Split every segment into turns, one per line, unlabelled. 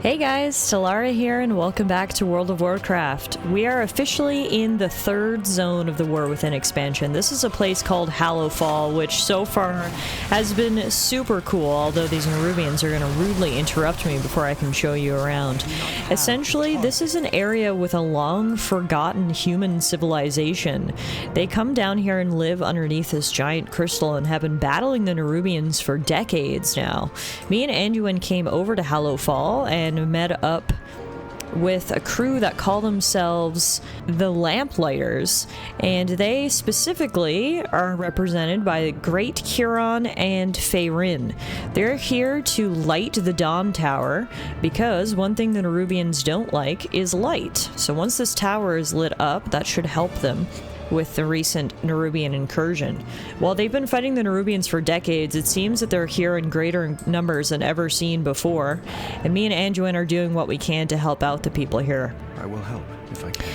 Hey guys, Tallara here and welcome back to World of Warcraft. We are officially in the third zone of the War Within expansion. This is a place called Hallowfall, which so far has been super cool, although these Nerubians are going to rudely interrupt me before I can show you around. Essentially, this is an area with a long-forgotten human civilization. They come down here and live underneath this giant crystal and have been battling the Nerubians for decades now. Me and Anduin came over to Hallowfall and met up with a crew that call themselves the Lamplighters, and they specifically are represented by Great Huron and Feyrin. They're here to light the Dawn Tower because one thing the Nerubians don't like is light. So once this tower is lit up, that should help them with the recent Nerubian incursion. While they've been fighting the Nerubians for decades, it seems that they're here in greater numbers than ever seen before, and me and Anduin are doing what we can to help out the people here.
I will help if I can.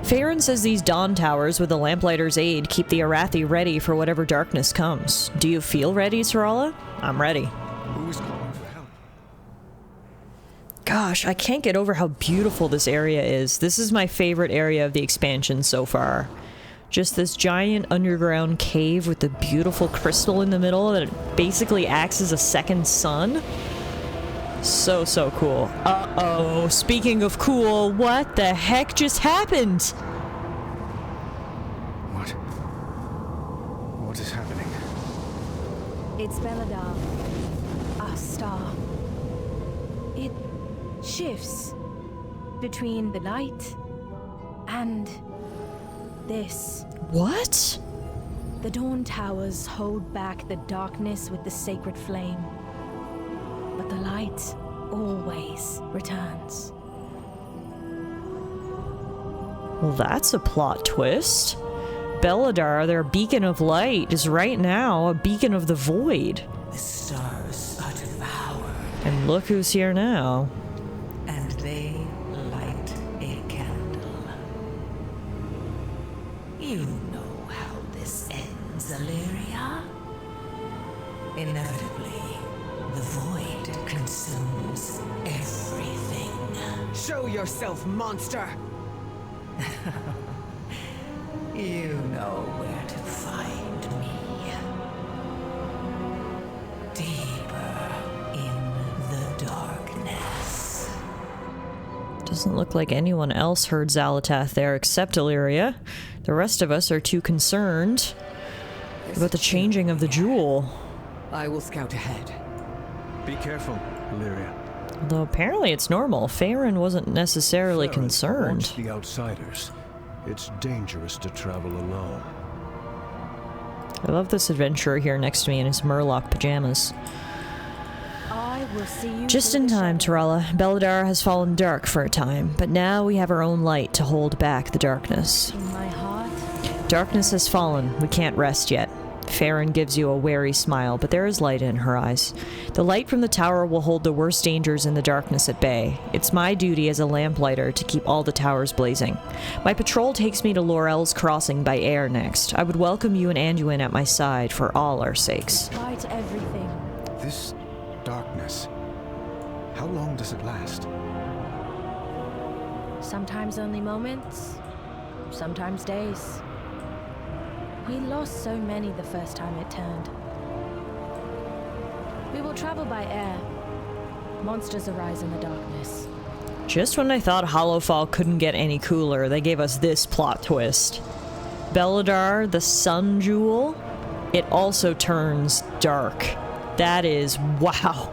Feyrin says these Dawn Towers, with the Lamplighters' aid, keep the Arathi ready for whatever darkness comes. Do you feel ready, Tallara? I'm ready.
Who is calling for help?
Gosh, I can't get over how beautiful this area is. This is my favorite area of the expansion so far. Just this giant underground cave with the beautiful crystal in the middle that basically acts as a second sun. So cool. Uh-oh, speaking of cool, what the heck just happened?
What is happening?
It's Belladar, our star. It shifts between the light and this.
What?
The Dawn Towers hold back the darkness with the sacred flame, but the light always returns.
Well, that's a plot twist. Belladar, their beacon of light, is right now a beacon of the void.
The stars are devoured,
And look who's here now.
and they light a candle. You know how this ends, Illyria. Inevitably, the void consumes everything.
Show yourself, monster!
You know where to find me. Deeper in the darkness.
Doesn't look like anyone else heard Xal'atath there except Illyria. The rest of us are too concerned about the changing of the jewel.
I will scout ahead.
Be careful, Illyria.
Although apparently it's normal. Feyrin wasn't necessarily
Farron
concerned.
warns the outsiders. It's dangerous to travel alone.
I love this adventurer here next to me in his Murloc pajamas.
I will see you
Just
through
in
the
time,
shadows.
Tallara. Belladar has fallen dark for a time, but now we have our own light to hold back the darkness.
In my heart,
Darkness has fallen. We can't rest yet. Feyrin gives you a wary smile, but there is light in her eyes. The light from the tower will hold the worst dangers in the darkness at bay. It's my duty as a lamplighter to keep all the towers blazing. My patrol takes me to Laurel's Crossing by air next. I would welcome you and Anduin at my side for all our sakes.
despite everything,
This darkness, how long does it last?
sometimes only moments, sometimes days. We lost so many the first time it turned. We will travel by air. Monsters arise in the darkness.
Just when I thought Hallowfall couldn't get any cooler, they gave us this plot twist. Belladar, the sun jewel, it also turns dark. That is, wow.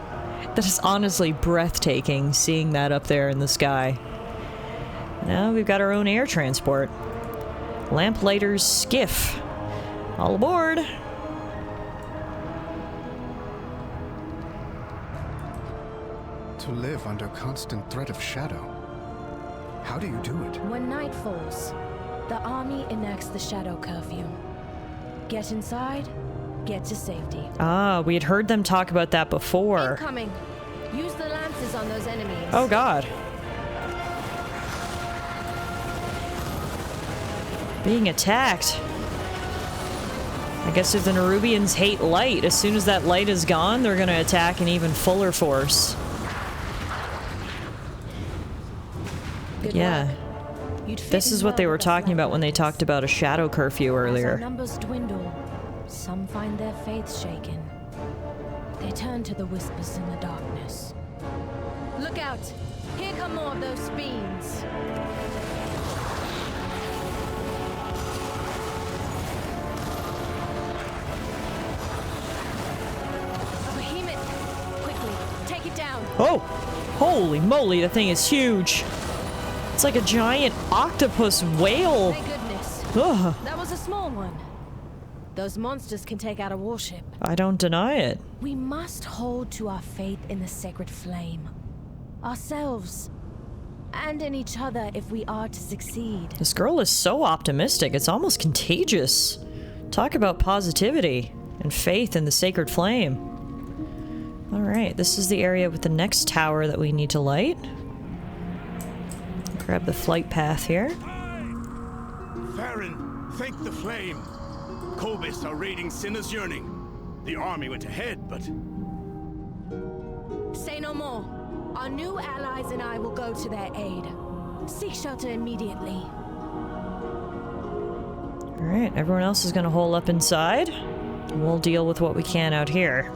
That is honestly breathtaking, seeing that up there in the sky. Now we've got our own air transport. Lamplighter's skiff. All aboard!
To live under constant threat of shadow. How do you do it?
When night falls, the army enacts the shadow curfew. Get inside, get to safety.
Ah, we had heard them talk about that before.
Incoming! Use the lances on those enemies.
Oh god. Being attacked. I guess if the Nerubians hate light, as soon as that light is gone, they're gonna attack in even fuller force.
Good
Yeah.
work. You'd fit
This
in
is what
well
they were
with us
talking about when they
Lamplights.
talked about a shadow curfew
As our
earlier.
numbers dwindle, some find their faith shaken. They turn to the whispers in the darkness. Look out! Here come more of those fiends. A behemoth! Quickly, take it down.
Oh! Holy moly, the thing is huge! It's like a giant octopus whale!
Thank goodness.
Ugh,
That was a small one. Those monsters can take out a warship.
I don't deny it.
We must hold to our faith in the sacred flame. Ourselves. And in each other if we are to succeed.
This girl is so optimistic, it's almost contagious. Talk about positivity and faith in the sacred flame. Alright, this is the area with the next tower that we need to light. Grab the flight path here.
Farron, thank the flame. Kobis are raiding Sinna's yearning. The army went ahead, but
Say no more. Our new allies and I will go to their aid. Seek shelter immediately.
Alright, everyone else is gonna hole up inside. And we'll deal with what we can out here.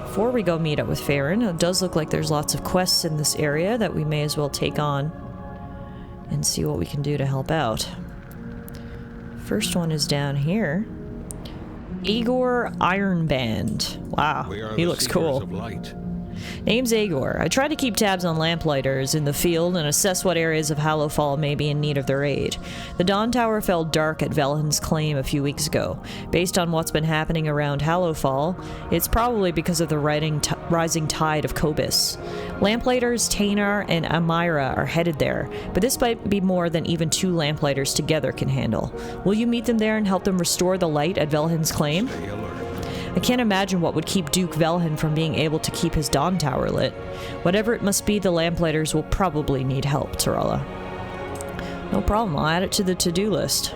Before we go meet up with Farron, it does look like there's lots of quests in this area that we may as well take on and see what we can do to help out. First one is down here. Igor Ironband. Wow, he looks cool. Name's Igor. I try to keep tabs on lamplighters in the field and assess what areas of Hallowfall may be in need of their aid. The Dawn Tower fell dark at Velhen's claim a few weeks ago. Based on what's been happening around Hallowfall, it's probably because of the rising tide of Kobis. Lamplighters Tainar and Amira are headed there, but this might be more than even 2 lamplighters together can handle. Will you meet them there and help them restore the light at Velhen's claim? I can't imagine what would keep Duke Velhen from being able to keep his Dawn Tower lit. Whatever it must be, the Lamplighters will probably need help, Tallara. No problem, I'll add it to the to-do list.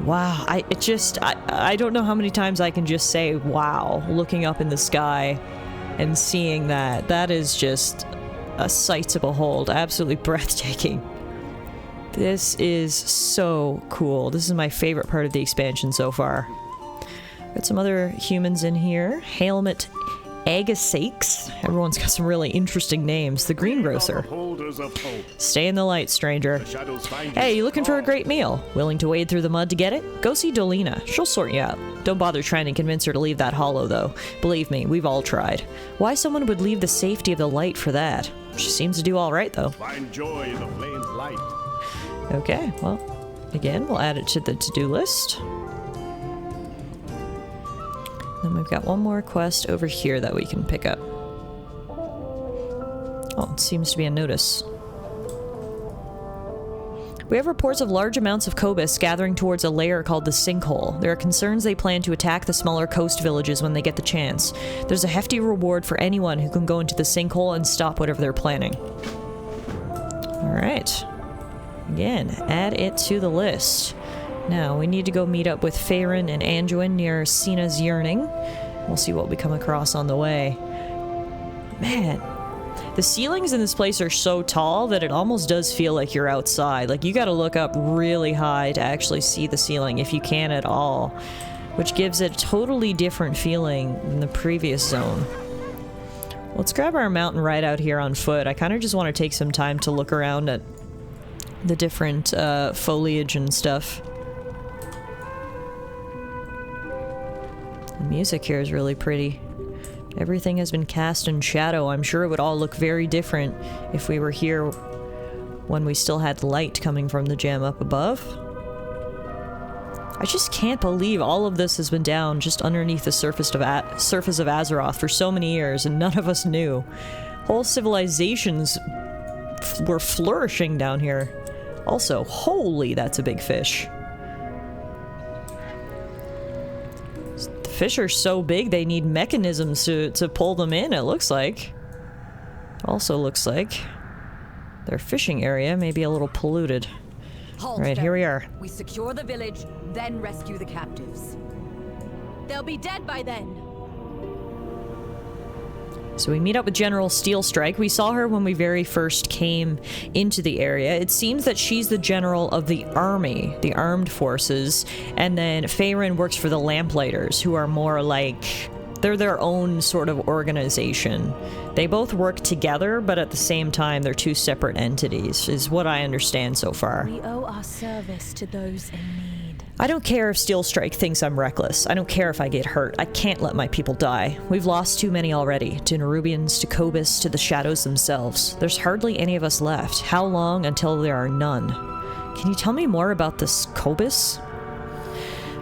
Wow, I don't know how many times I can just say, wow, looking up in the sky and seeing that. That is just a sight to behold, absolutely breathtaking. This is so cool. This is my favorite part of the expansion so far. Got some other humans in here. Helmut Agasakes. Everyone's got some really interesting names. The greengrocer. Stay in the light, stranger. Hey, you looking for a great meal? Willing to wade through the mud to get it? Go see Dolina. She'll sort you out. Don't bother trying to convince her to leave that hollow, though. Believe me, we've all tried. Why someone would leave the safety of the light for that? She seems to do all right, though.
find joy in the flame's light.
Okay, well, again, we'll add it to the to-do list. Then we've got one more quest over here that we can pick up. Oh, it seems to be a notice. We have reports of large amounts of Kobis gathering towards a lair called the Sinkhole. There are concerns they plan to attack the smaller coast villages when they get the chance. There's a hefty reward for anyone who can go into the Sinkhole and stop whatever they're planning. Alright. Again, add it to the list. Now, we need to go meet up with Farron and Anduin near Sinna's Yearning. We'll see what we come across on the way. Man, the ceilings in this place are so tall that it almost does feel like you're outside. Like, you gotta look up really high to actually see the ceiling, if you can at all. Which gives it a totally different feeling than the previous zone. Let's grab our mountain ride out here on foot. I kind of just want to take some time to look around at the different foliage and stuff. The music here is really pretty. Everything has been cast in shadow. I'm sure it would all look very different if we were here when we still had light coming from the gem up above. I just can't believe all of this has been down just underneath the surface of Azeroth for so many years and none of us knew. Whole civilizations were flourishing down here. Also, holy, that's a big fish. Fish are so big they need mechanisms to pull them in, it looks like. Also looks like their fishing area may be a little polluted.
Halt,
Right, here we are.
We secure the village, then rescue the captives.
They'll be dead by then.
So we meet up with General Steelstrike. We saw her when we very first came into the area. It seems that she's the general of the army, the armed forces, and then Faerun works for the Lamplighters, who are more like... they're their own sort of organization. They both work together, but at the same time, they're two separate entities, is what I understand so far.
We owe our service to those in need.
I don't care if Steelstrike thinks I'm reckless. I don't care if I get hurt. I can't let my people die. We've lost too many already. To Nerubians, to Kobus, to the Shadows themselves. There's hardly any of us left. How long until there are none? Can you tell me more about this Kobus?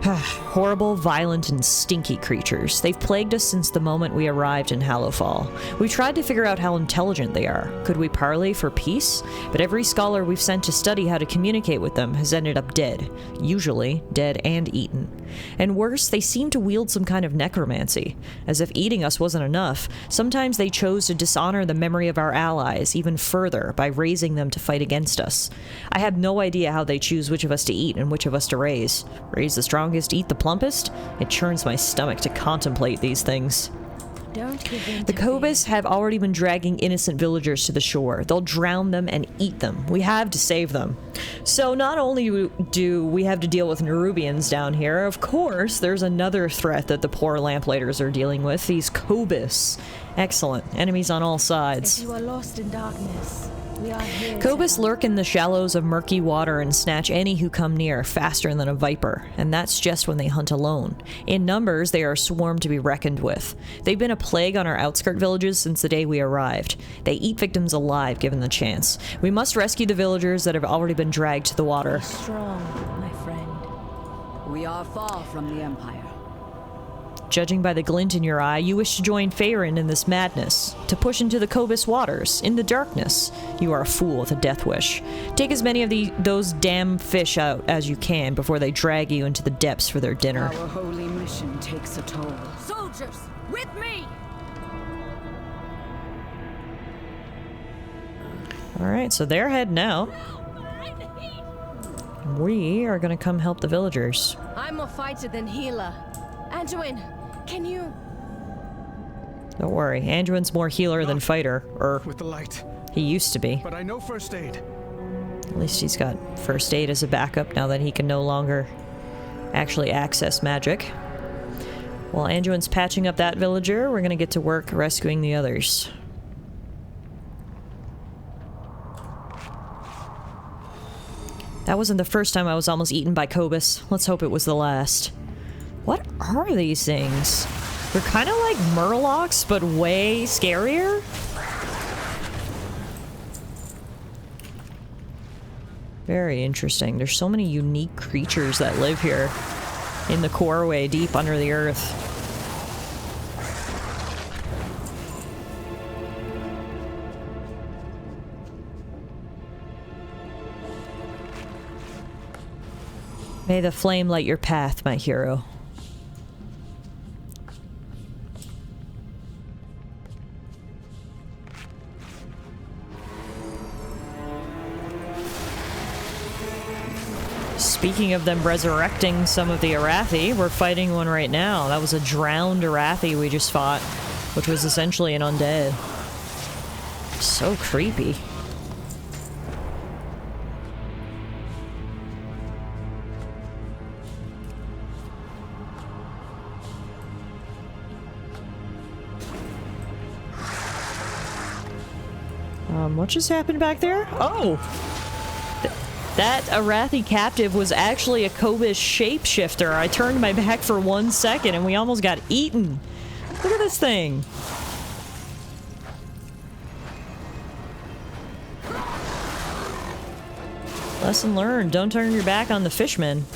Horrible, violent, and stinky creatures. They've plagued us since the moment we arrived in Hallowfall. We tried to figure out how intelligent they are. Could we parley for peace? But every scholar we've sent to study how to communicate with them has ended up dead. Usually, dead and eaten. And worse, they seem to wield some kind of necromancy. As if eating us wasn't enough, sometimes they chose to dishonor the memory of our allies even further by raising them to fight against us. I have no idea how they choose which of us to eat and which of us to raise. Raise the strongest, eat the plumpest? It churns my stomach to contemplate these things.
Don't give in
The
to
Kobus have already been dragging innocent villagers to the shore. They'll drown them and eat them. We have to save them. So not only do we have to deal with Nerubians down here, of course, there's another threat that the poor Lamplighters are dealing with, these Kobus. Excellent. Enemies on all sides.
If you are lost in darkness, we are here.
Kobus lurk in the shallows of murky water and snatch any who come near faster than a viper, and that's just when they hunt alone. In numbers, they are a swarm to be reckoned with. They've been a plague on our outskirt villages since the day we arrived. They eat victims alive given the chance. We must rescue the villagers that have already been dragged to the water.
Be strong, my friend.
We are far from the Empire.
Judging by the glint in your eye, you wish to join Faerun in this madness, to push into the Kobus waters, in the darkness. You are a fool with a death wish. Take as many of those damn fish out as you can before they drag you into the depths for their dinner.
Our holy mission takes a toll.
Soldiers, with me!
Alright, so they're heading out. We are gonna come help the villagers.
I'm more fighter than healer. Anduin, can you...
Don't worry, Anduin's more healer than fighter, or
With the light.
he used to be.
But I know first aid.
At least he's got first aid as a backup now that he can no longer actually access magic. While Anduin's patching up that villager, we're gonna get to work rescuing the others. That wasn't the first time I was almost eaten by Kobus. Let's hope it was the last. What are these things? They're kind of like murlocs, but way scarier? Very interesting. There's so many unique creatures that live here in the Coreway, deep under the earth. May the flame light your path, my hero. Speaking of them resurrecting some of the Arathi, we're fighting one right now. That was a drowned Arathi we just fought, which was essentially an undead. So creepy. What just happened back there? Oh! That Arathi captive was actually a Kobus shapeshifter. I turned my back for 1 second and we almost got eaten. Look at this thing. Lesson learned. Don't turn your back on the fishmen.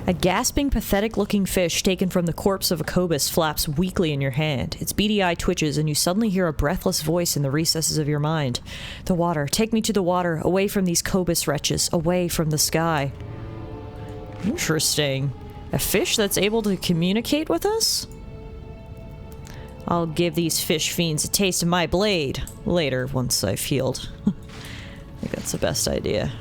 A gasping, pathetic-looking fish taken from the corpse of a Kobus flaps weakly in your hand. Its beady eye twitches, and you suddenly hear a breathless voice in the recesses of your mind. The water. Take me to the water, away from these Kobus wretches, away from the sky. Interesting. A fish that's able to communicate with us? I'll give these fish fiends a taste of my blade. Later, once I've healed. I think that's the best idea.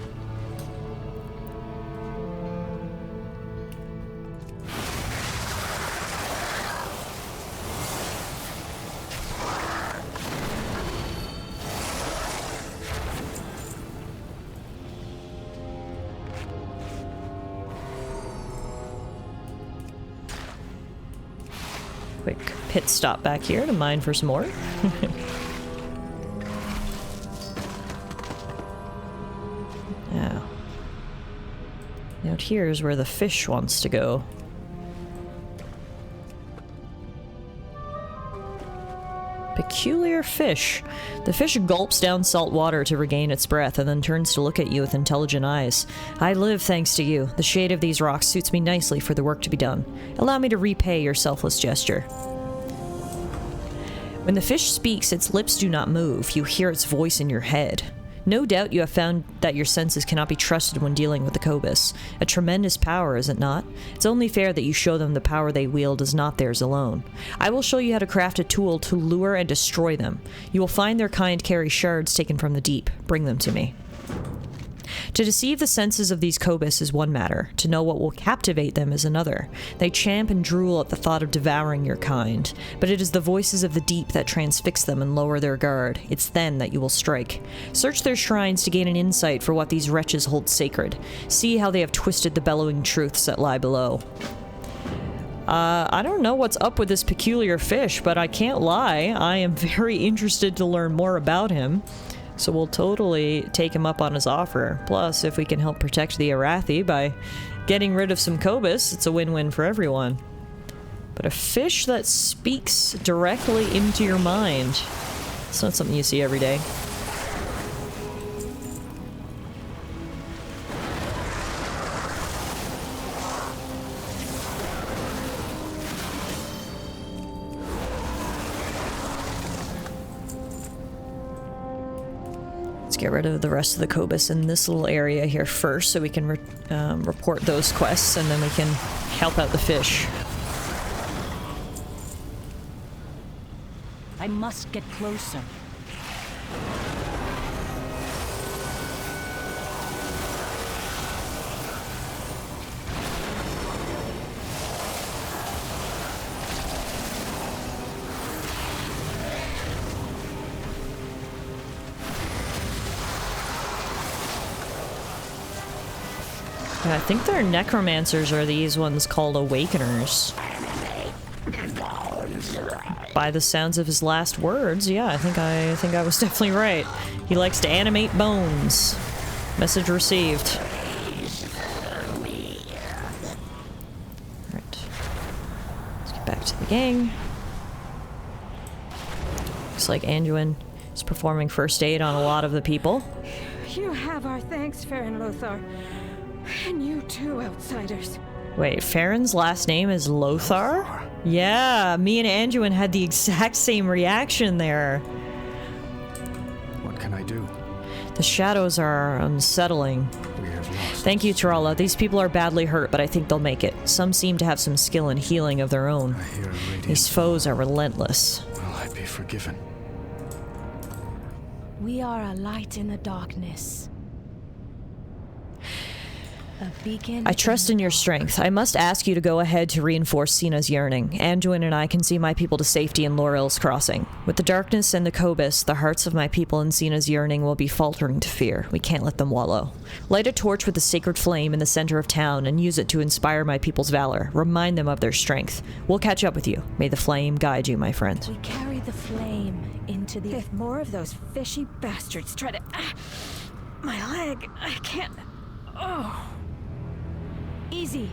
Quick pit stop back here to mine for some more. Now, out here is where the fish wants to go. Peculiar fish. The fish gulps down salt water to regain its breath and then turns to look at you with intelligent eyes. I live thanks to you. The shade of these rocks suits me nicely for the work to be done. Allow me to repay your selfless gesture. When the fish speaks, its lips do not move. You hear its voice in your head. No doubt you have found that your senses cannot be trusted when dealing with the Cobus. A tremendous power, is it not? It's only fair that you show them the power they wield is not theirs alone. I will show you how to craft a tool to lure and destroy them. You will find their kind carry shards taken from the deep. Bring them to me. To deceive the senses of these Cobus is one matter. To know what will captivate them is another. They champ and drool at the thought of devouring your kind. But it is the voices of the deep that transfix them and lower their guard. It's then that you will strike. Search their shrines to gain an insight for what these wretches hold sacred. See how they have twisted the bellowing truths that lie below. I don't know what's up with this peculiar fish, but I can't lie. I am very interested to learn more about him. So we'll totally take him up on his offer. Plus, if we can help protect the Arathi by getting rid of some Cobus, it's a win-win for everyone. But a fish that speaks directly into your mind, it's not something you see every day. Get rid of the rest of the Cobus in this little area here first so we can report those quests, and then we can help out the fish.
I must get closer.
I think they're necromancers, or these ones called awakeners. By the sounds of his last words, yeah, I think I was definitely right. He likes to animate bones. Message received. Alright. Let's get back to the gang. Looks like Anduin is performing first aid on a lot of the people.
You have our thanks, Farron Lothar. And you too, outsiders.
Wait, Farron's last name is Lothar? Yeah, me and Anduin had the exact same reaction there.
What can I do?
The shadows are unsettling.
We have lost.
Thank you, Tallara. These people are badly hurt, but I think they'll make it. Some seem to have some skill in healing of their own.
I hear a radiant.
These foes are relentless.
Will I be forgiven?
We are a light in the darkness. A beacon.
I trust in your strength. I must ask you to go ahead to reinforce Sina's yearning. Anduin and I can see my people to safety in Laurel's Crossing. With the darkness and the Cobus, the hearts of my people in Sina's yearning will be faltering to fear. We can't let them wallow. Light a torch with the sacred flame in the center of town and use it to inspire my people's valor. Remind them of their strength. We'll catch up with you. May the flame guide you, my friend.
We carry the flame into the...
If more of those fishy bastards try to... my leg, I can't... Oh...
Easy.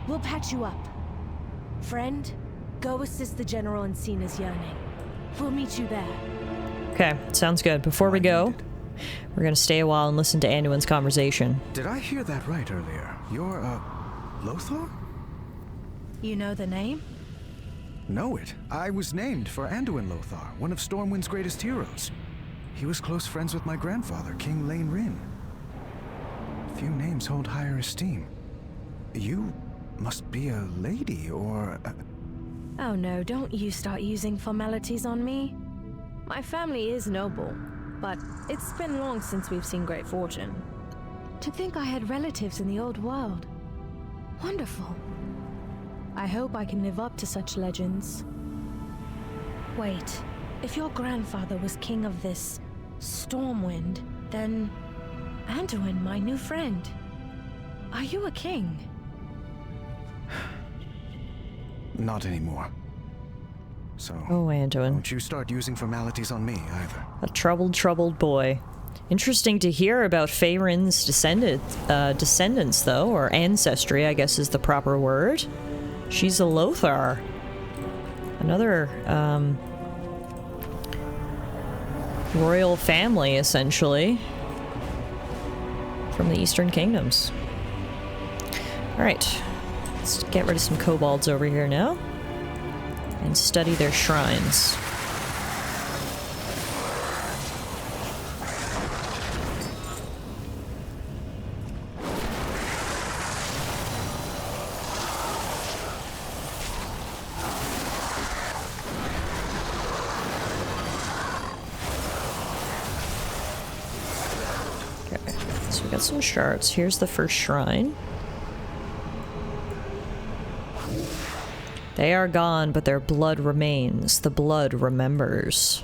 We'll patch you up. Friend, go assist the general in Sina's yearning. We'll meet you there.
Okay, sounds good. Before we go, we're gonna stay a while and listen to Anduin's conversation.
Did I hear that right earlier? You're, Lothar?
You know the name?
Know it. I was named for Anduin Lothar, one of Stormwind's greatest heroes. He was close friends with my grandfather, King Lane Rin. Few names hold higher esteem. You must be a lady, or...
Oh no, don't you start using formalities on me. My family is noble, but it's been long since we've seen great fortune. To think I had relatives in the old world. Wonderful. I hope I can live up to such legends. Wait, if your grandfather was king of this Stormwind, then Anduin, my new friend, are you a king?
Not anymore. So
Oh, Anduin.
don't you start using formalities on me either.
A troubled, troubled boy. Interesting to hear about Feyrin's descendants, though, or ancestry, I guess is the proper word. She's a Lothar. Another, royal family, essentially. From the Eastern Kingdoms. Alright. Let's get rid of some kobolds over here now. And study their shrines. Okay, so we got some shards. Here's the first shrine. They are gone, but their blood remains. The blood remembers.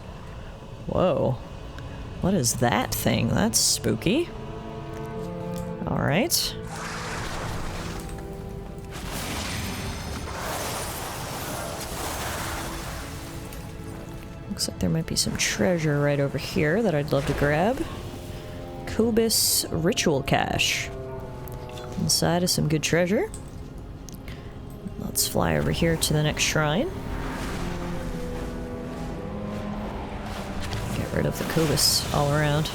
Whoa. What is that thing? That's spooky. Alright. Looks like there might be some treasure right over here that I'd love to grab. Cobus Ritual Cache. Inside is some good treasure. Let's fly over here to the next shrine. Get rid of the Cobus all around.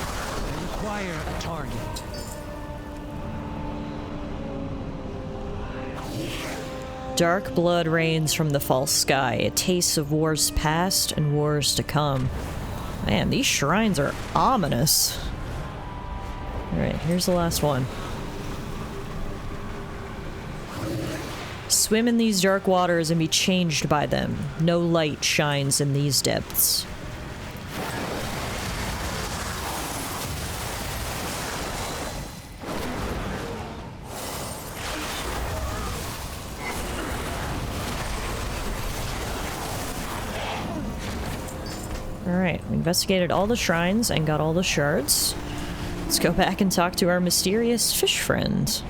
I require a target.
Dark blood rains from the false sky. It tastes of wars past and wars to come. Man, these shrines are ominous. Alright, here's the last one. Swim in these dark waters and be changed by them. No light shines in these depths. Alright, we investigated all the shrines and got all the shards. Let's go back and talk to our mysterious fish friend.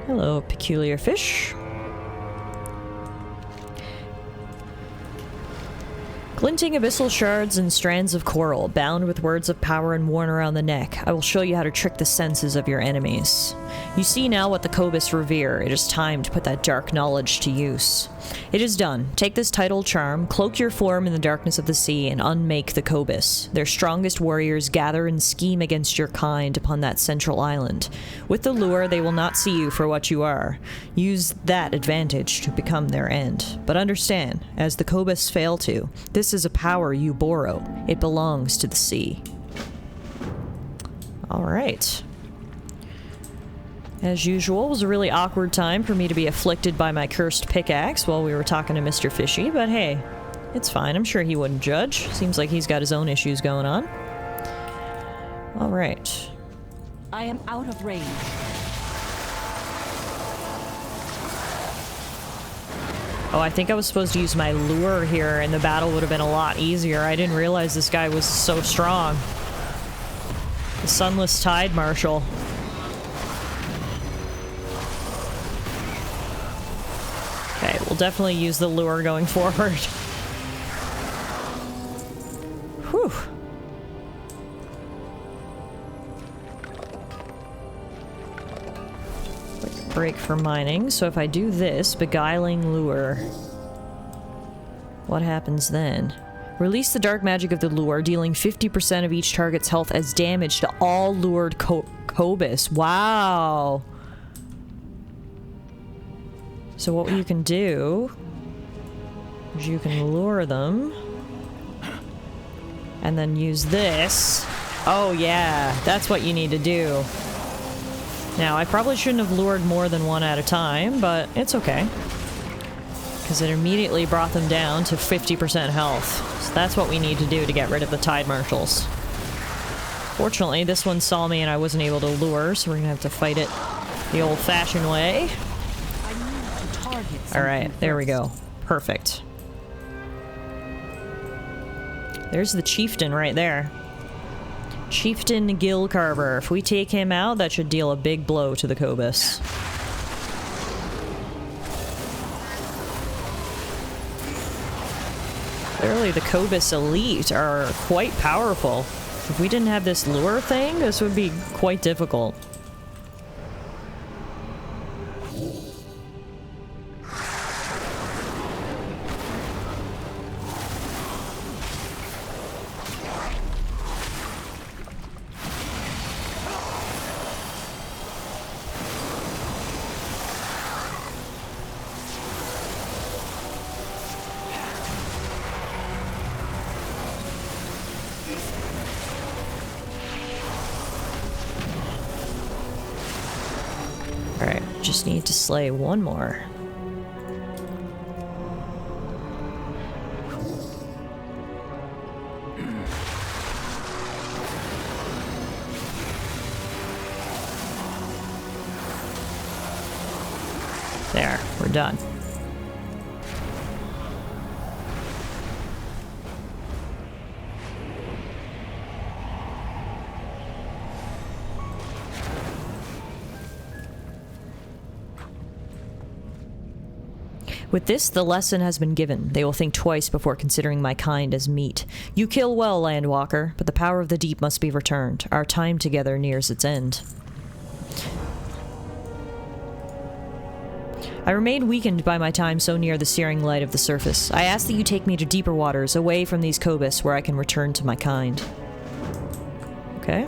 Hello, peculiar fish. Glinting abyssal shards and strands of coral, bound with words of power and worn around the neck. I will show you how to trick the senses of your enemies. You see now what the Cobus revere. It is time to put that dark knowledge to use. It is done. Take this title charm, cloak your form in the darkness of the sea, and unmake the Cobus. Their strongest warriors gather and scheme against your kind upon that central island. With the lure, they will not see you for what you are. Use that advantage to become their end. But understand, as the Cobus fail to, this is a power you borrow. It belongs to the sea. Alright. As usual, it was a really awkward time for me to be afflicted by my cursed pickaxe while we were talking to Mr. Fishy, but hey, it's fine. I'm sure he wouldn't judge. Seems like he's got his own issues going on. Alright.
I am out of range.
Oh, I think I was supposed to use my lure here and the battle would have been a lot easier. I didn't realize this guy was so strong. The Sunless Tide Marshal. Okay, we'll definitely use the lure going forward. Whew. Quick break for mining. So if I do this, beguiling lure, what happens then? Release the dark magic of the lure, dealing 50% of each target's health as damage to all lured Cobus. Wow. So what you can do is you can lure them and then use this. Oh yeah, that's what you need to do. Now, I probably shouldn't have lured more than one at a time, but it's okay. Because it immediately brought them down to 50% health. So that's what we need to do to get rid of the Tide Marshals. Fortunately, this one saw me and I wasn't able to lure, so we're gonna have to fight it the old-fashioned way. Alright, there we go. Perfect. There's the chieftain right there. Chieftain Gil Carver. If we take him out, that should deal a big blow to the Cobus. Clearly the Cobus elite are quite powerful. If we didn't have this lure thing, this would be quite difficult. Alright, just need to slay one more. There, we're done. With this, the lesson has been given. They will think twice before considering my kind as meat. You kill well, Landwalker, but the power of the deep must be returned. Our time together nears its end. I remain weakened by my time so near the searing light of the surface. I ask that you take me to deeper waters, away from these Cobus, where I can return to my kind. Okay.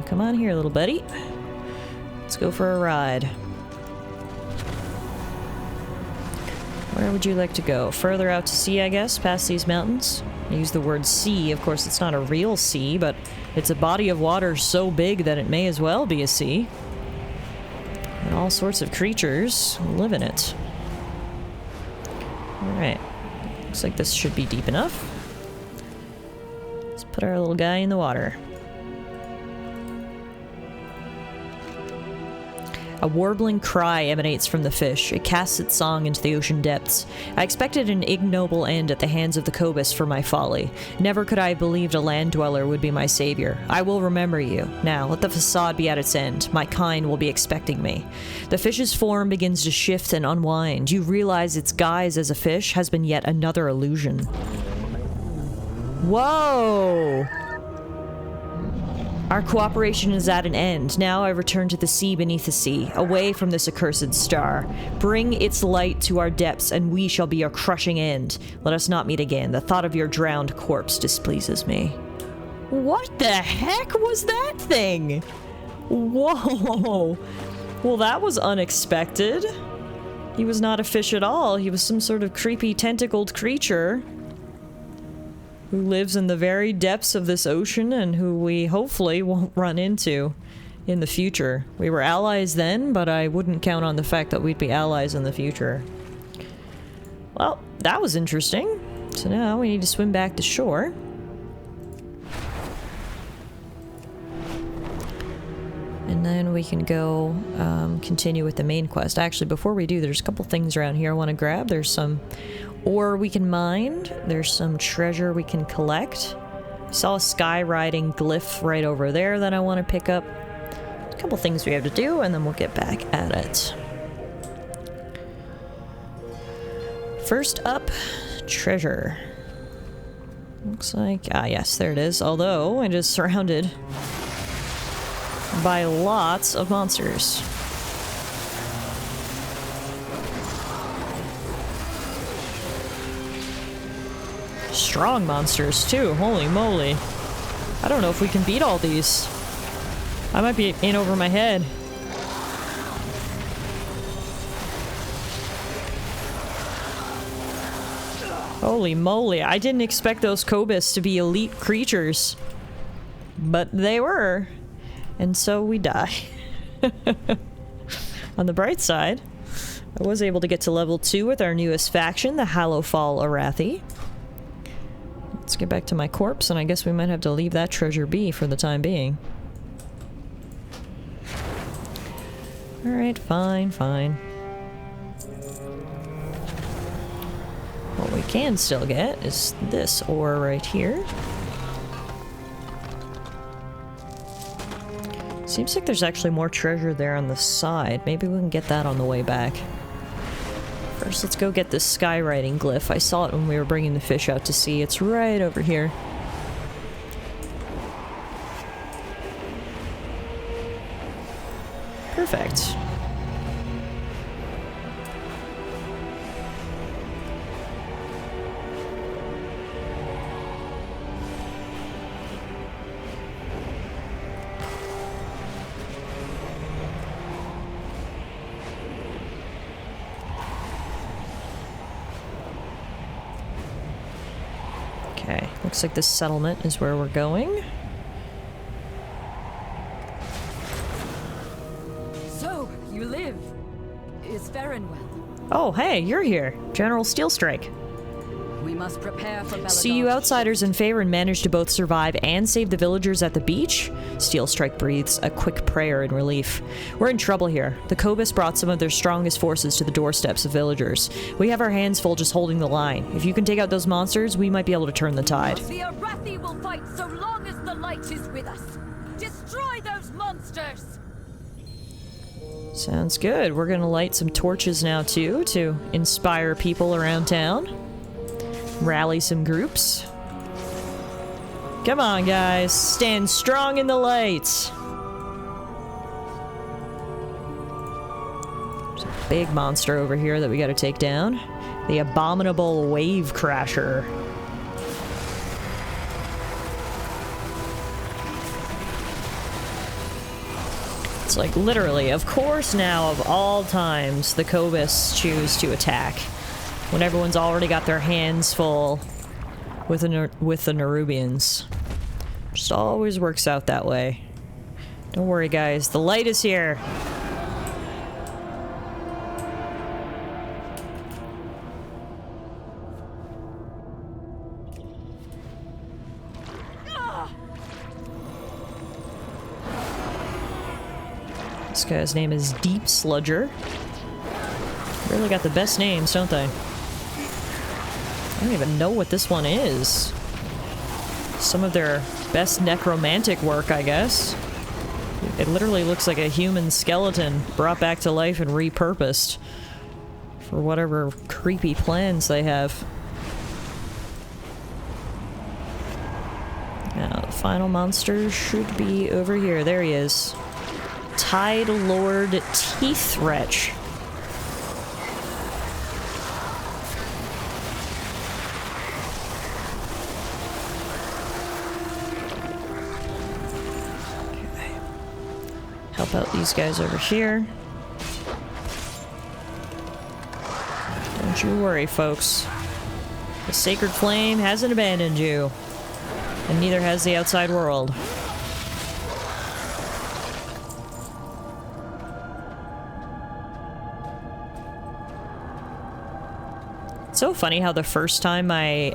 Come on here, little buddy. Let's go for a ride. Where would you like to go? Further out to sea, I guess, past these mountains? I use the word sea. Of course, it's not a real sea, but it's a body of water so big that it may as well be a sea. And all sorts of creatures live in it. Alright. Looks like this should be deep enough. Let's put our little guy in the water. A warbling cry emanates from the fish. It casts its song into the ocean depths. I expected an ignoble end at the hands of the Cobus for my folly. Never could I have believed a land dweller would be my savior. I will remember you. Now, let the facade be at its end. My kind will be expecting me. The fish's form begins to shift and unwind. You realize its guise as a fish has been yet another illusion. Whoa! Our cooperation is at an end. Now I return to the sea beneath the sea, away from this accursed star. Bring its light to our depths, and we shall be your crushing end. Let us not meet again. The thought of your drowned corpse displeases me. What the heck was that thing? Whoa. Well, that was unexpected. He was not a fish at all. He was some sort of creepy tentacled creature who lives in the very depths of this ocean and who we hopefully won't run into in the future. We were allies then, but I wouldn't count on the fact that we'd be allies in the future. Well, that was interesting. So now we need to swim back to shore. And then we can go continue with the main quest. Actually, before we do, there's a couple things around here I want to grab. There's some ore we can mine. There's some treasure we can collect. I saw a sky riding glyph right over there that I want to pick up. A couple things we have to do, and then we'll get back at it. First up, treasure. Looks like... ah, yes, there it is. Although, it is surrounded by lots of monsters. Strong monsters, too. Holy moly. I don't know if we can beat all these. I might be in over my head. Holy moly. I didn't expect those Cobus to be elite creatures. But they were. And so we die. On the bright side, I was able to get to level 2 with our newest faction, the Hallowfall Arathi. Let's get back to my corpse, and I guess we might have to leave that treasure be for the time being. Alright, fine, fine. What we can still get is this ore right here. Seems like there's actually more treasure there on the side. Maybe we can get that on the way back. First, let's go get this skywriting glyph. I saw it when we were bringing the fish out to sea. It's right over here. Perfect. Okay, looks like this settlement is where we're going.
So, you live. Is Farron well?
Oh, hey, you're here. General Steelstrike.
We must prepare for Belladon's.
See, you outsiders and Farron managed to both survive and save the villagers at the beach? Steelstrike breathes a quick prayer in relief. We're in trouble here. The Cobus brought some of their strongest forces to the doorsteps of villagers. We have our hands full just holding the line. If you can take out those monsters, we might be able to turn the tide.
The Arathi will fight so long as the light is with us. Destroy those monsters!
Sounds good. We're gonna light some torches now, too, to inspire people around town. Rally some groups. Come on, guys. Stand strong in the light. There's a big monster over here that we gotta take down. The abominable wave crasher. It's like literally, of course now, of all times, the Cobus choose to attack. When everyone's already got their hands full with the Nerubians. Just always works out that way. Don't worry, guys. The light is here. This guy's name is Deep Sludger. Really got the best names, don't they? I don't even know what this one is. Some of their best necromantic work, I guess. It literally looks like a human skeleton brought back to life and repurposed for whatever creepy plans they have. Now, the final monster should be over here. There he is. Tide Lord Teeth Wretch. Help out these guys over here. Don't you worry, folks. The Sacred Flame hasn't abandoned you. And neither has the outside world. It's so funny how the first time my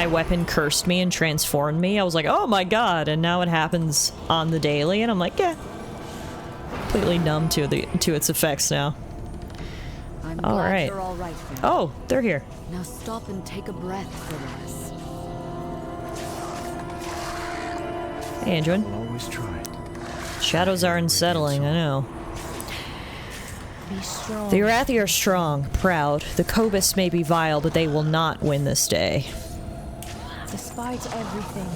weapon cursed me and transformed me, I was like, oh my god, and now it happens on the daily, and I'm like, yeah. Completely numb to its effects now.
All
right. Oh, they're here.
Now stop and take a breath for us.
Hey, Andrew.
I'll always try.
Shadows are unsettling, I know.
Be strong.
The Arathi are strong, proud. The Cobus may be vile, but they will not win this day.
Despite everything,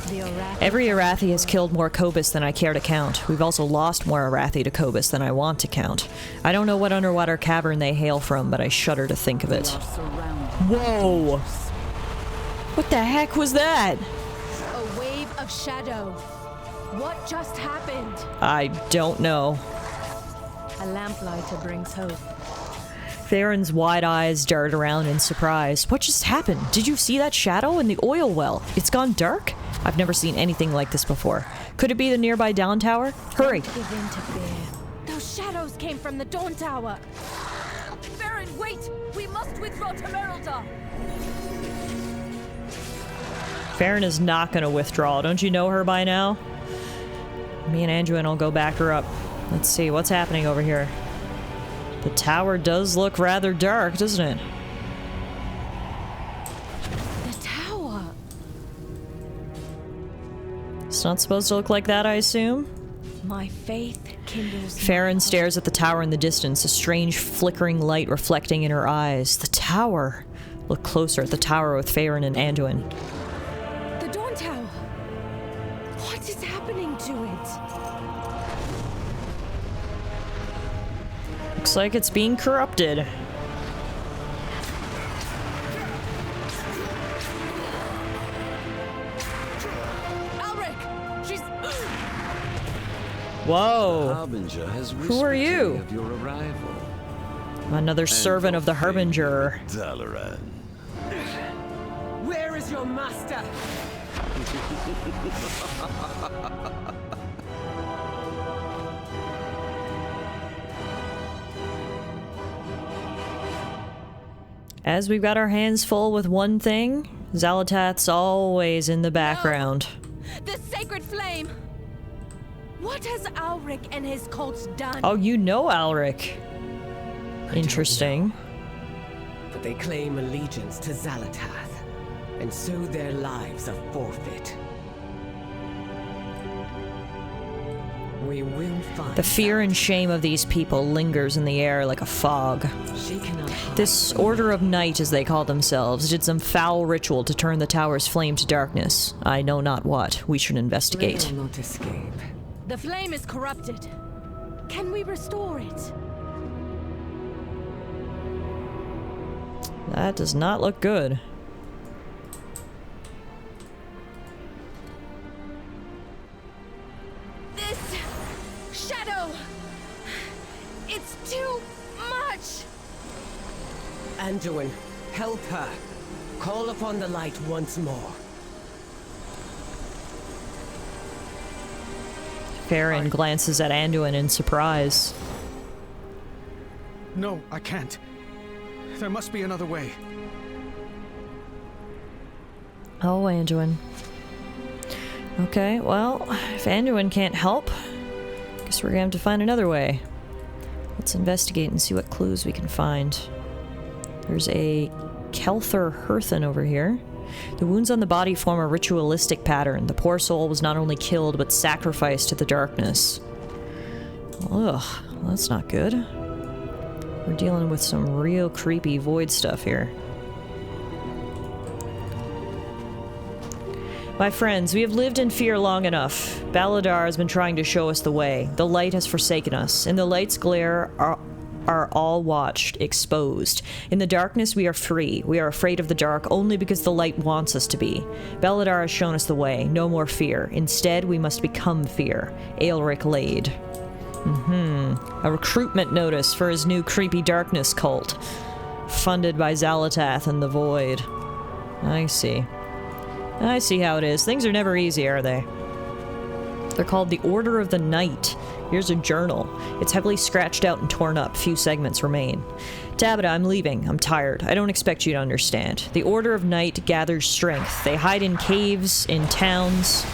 the Arathi...
Every Arathi has killed more Cobus than I care to count. We've also lost more Arathi to Cobus than I want to count. I don't know what underwater cavern they hail from, but I shudder to think of it. Whoa! What the heck was that?
A wave of shadow. What just happened?
I don't know.
A lamplighter brings hope.
Farron's wide eyes dart around in surprise. What just happened? Did you see that shadow in the oil well? It's gone dark? I've never seen anything like this before. Could it be the nearby Dawn Tower? Hurry!
Don't give in to fear.
Those shadows came from the Dawn Tower. Farron, wait! We must withdraw to Merildar.
Farron is not going to withdraw. Don't you know her by now? Me and Anduin will go back her up. Let's see, what's happening over here? The tower does look rather dark, doesn't it?
The tower.
It's not supposed to look like that, I assume?
My faith kindles.
Farron stares at the tower in the distance, a strange flickering light reflecting in her eyes. The tower! Look closer at the tower with Farron and Anduin.
The Dawn Tower. What is happening to it?
Looks like it's being corrupted.
Alric! She's...
Whoa!
Harbinger has
Who are you?
of your arrival.
Another servant of the Harbinger.
Tallara.
Where is your master?
As we've got our hands full with one thing, Xalatath's always in the background.
The sacred flame! What has Alric and his cult done?
Oh, you know Alric. Interesting.
But they claim allegiance to Xalatath, and so their lives are forfeit. We will find
The fear and shame of these people lingers in the air like a fog.
She cannot hide
This
from
Order of Night, as they call themselves, did some foul ritual to turn the tower's flame to darkness. I know not what. We should investigate.
They will not escape.
The flame is corrupted. Can we restore it?
That does not look good.
This shadow... It's too much!
Anduin, help her. Call upon the light once more.
Farron glances at Anduin in surprise.
No, I can't. There must be another way.
Oh, Anduin. Okay, well, if Anduin can't help, guess we're gonna have to find another way. Let's investigate and see what clues we can find. There's a Kelthur Herthen over here. The wounds on the body form a ritualistic pattern. The poor soul was not only killed, but sacrificed to the darkness. Ugh, that's not good. We're dealing with some real creepy void stuff here. My friends, we have lived in fear long enough. Baladar has been trying to show us the way. The light has forsaken us. In the light's glare, are all watched, exposed. In the darkness, we are free. We are afraid of the dark only because the light wants us to be. Baladar has shown us the way. No more fear. Instead, we must become fear. Aelric Lade. A recruitment notice for his new creepy darkness cult. Funded by Xalatath and the Void. I see. I see how it is. Things are never easy, are they? They're called the Order of the Night. Here's a journal. It's heavily scratched out and torn up. Few segments remain. Tabitha, I'm leaving. I'm tired. I don't expect you to understand. The Order of Night gathers strength. They hide in caves, in towns,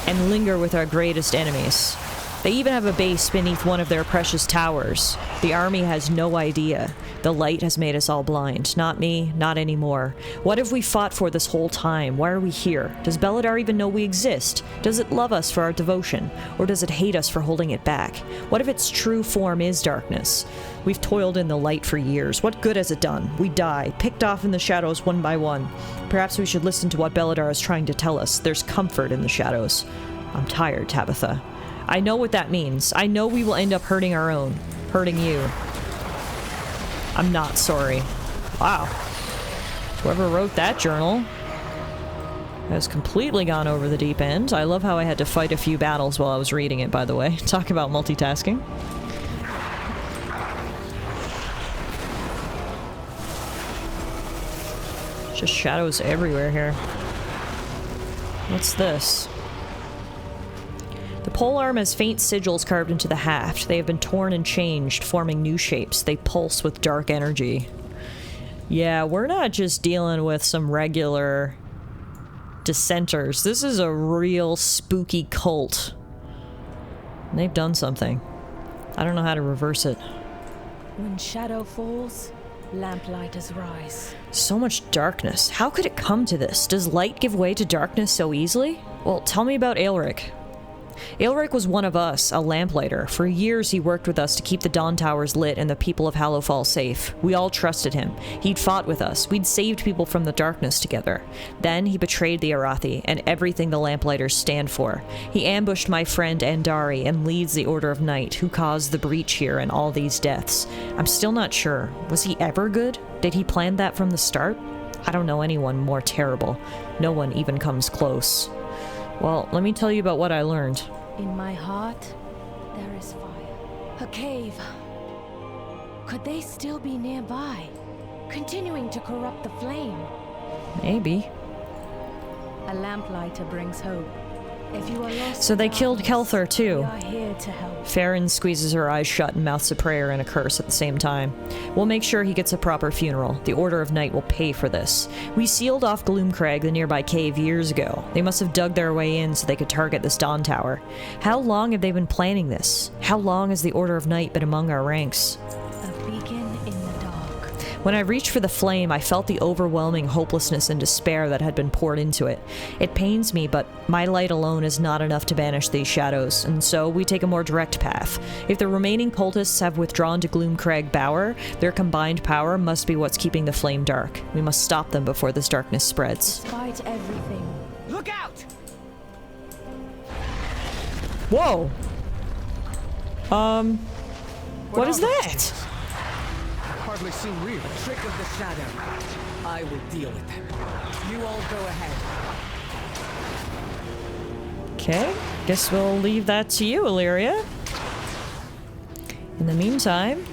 and linger with our greatest enemies. They even have a base beneath one of their precious towers. The army has no idea. The light has made us all blind. Not me, not anymore. What have we fought for this whole time? Why are we here? Does Baladar even know we exist? Does it love us for our devotion? Or does it hate us for holding it back? What if its true form is darkness? We've toiled in the light for years. What good has it done? We die, picked off in the shadows one by one. Perhaps we should listen to what Baladar is trying to tell us. There's comfort in the shadows. I'm tired, Tabitha. I know what that means. I know we will end up hurting our own. Hurting you. I'm not sorry. Wow. Whoever wrote that journal has completely gone over the deep end. I love how I had to fight a few battles while I was reading it, by the way. Talk about multitasking. Just shadows everywhere here. What's this? The polearm has faint sigils carved into the haft. They have been torn and changed, forming new shapes. They pulse with dark energy. Yeah, we're not just dealing with some regular Dissenters. This is a real spooky cult. They've done something. I don't know how to reverse it.
When shadow falls, lamplighters rise.
So much darkness. How could it come to this? Does light give way to darkness so easily? Well, tell me about Aelric. Aelric was one of us, a lamplighter. For years he worked with us to keep the Dawn Towers lit and the people of Hallowfall safe. We all trusted him. He'd fought with us. We'd saved people from the darkness together. Then he betrayed the Arathi and everything the Lamplighters stand for. He ambushed my friend Andari and leads the Order of Night, who caused the breach here and all these deaths. I'm still not sure. Was he ever good? Did he plan that from the start? I don't know anyone more terrible. No one even comes close. Well, let me tell you about what I learned.
In my heart, there is fire. A cave. Could they still be nearby, continuing to corrupt the flame?
Maybe.
A lamplighter brings hope. If you are lost,
so they killed Kelthur too.
We are here to help.
Farron squeezes her eyes shut and mouths a prayer and a curse at the same time. We'll make sure he gets a proper funeral. The Order of Night will pay for this. We sealed off Gloomcrag, the nearby cave, years ago. They must have dug their way in so they could target this Dawn Tower. How long have they been planning this? How long has the Order of Night been among our ranks?
A beacon in the dark.
When I reached for the flame, I felt the overwhelming hopelessness and despair that had been poured into it. It pains me, but my light alone is not enough to banish these shadows, and so we take a more direct path. If the remaining cultists have withdrawn to Gloomcrag Bower, their combined power must be what's keeping the flame dark. We must stop them before this darkness spreads.
Despite everything.
Look out!
Whoa! What is that?
Hardly seem real.
Trick of the shadow. I will deal with them. You all go ahead.
Okay, guess we'll leave that to you, Illyria. In the meantime,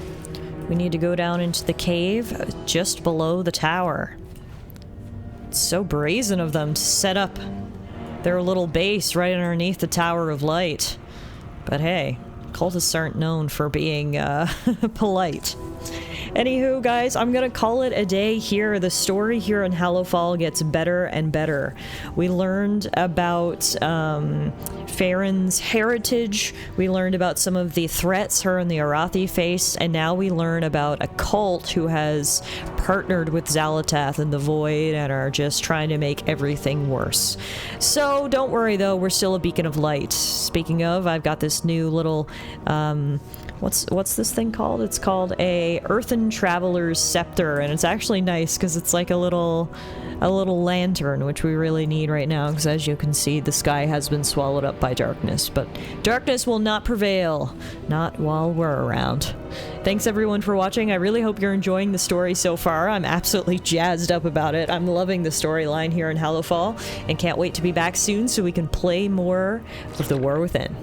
we need to go down into the cave just below the tower. It's so brazen of them to set up their little base right underneath the Tower of Light. But hey, cultists aren't known for being polite. Anywho, guys, I'm gonna call it a day here. The story here in Hallowfall gets better and better. We learned about Farron's heritage. We learned about some of the threats her and the Arathi faced, and now we learn about a cult who has partnered with Xalatath in the Void and are just trying to make everything worse. So don't worry, though, we're still a beacon of light. Speaking of, I've got this new little what's this thing called? It's called a Earthen Traveler's Scepter, and it's actually nice because it's like a little lantern, which we really need right now, because as you can see, the sky has been swallowed up by darkness, but darkness will not prevail, not while we're around. Thanks everyone for watching. I really hope you're enjoying the story so far. I'm absolutely jazzed up about it. I'm loving the storyline here in Hallowfall, and can't wait to be back soon so we can play more of The War Within.